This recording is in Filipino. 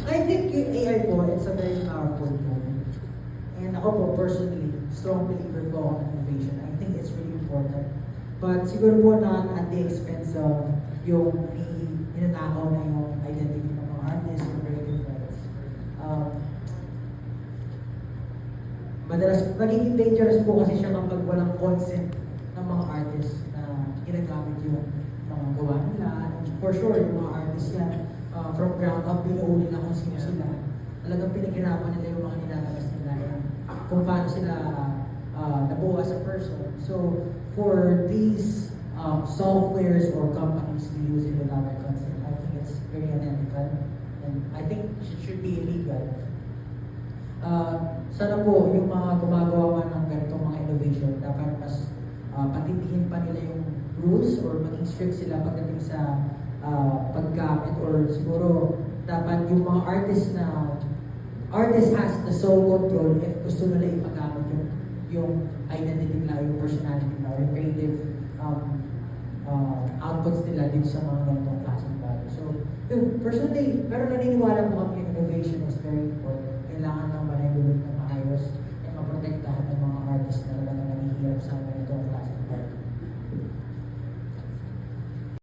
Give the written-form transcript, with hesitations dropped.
I think yung AI po, it's a very powerful tool. And ako po, personally, strong believer po ako ng innovation. I think it's really important. But siguro po not at the expense of yung inanakaw na yung identity ng mga artists or creative rights. Madalas, nagiging dangerous po kasi siya kapag walang consent ng mga artists na ginagamit yung mga gawa nila. And for sure, yung mga artists yan, from ground up, binuo nila kung sino sila. Talagang pinaghirapan nila yung mga nilalabas nila and kung paano sila nabuo as a person. So, for these softwares or companies to use it without their consent, I think it's very unethical and I think it should be illegal. Sana po yung mga gumagawa man ng ganitong mga innovation, dapat mas patindihin pa nila yung rules or maging strict sila pagdating sa paggamit or siguro dapat yung mga artist has the sole control if gusto nila ipagamit yung identity nila, yung personality nila, yung creative outputs nila dito sa mga ganitong klaseng bagay. So, yun, personally, pero naniniwala po kami innovation is very important. Kailangan ng manayulog na maayos.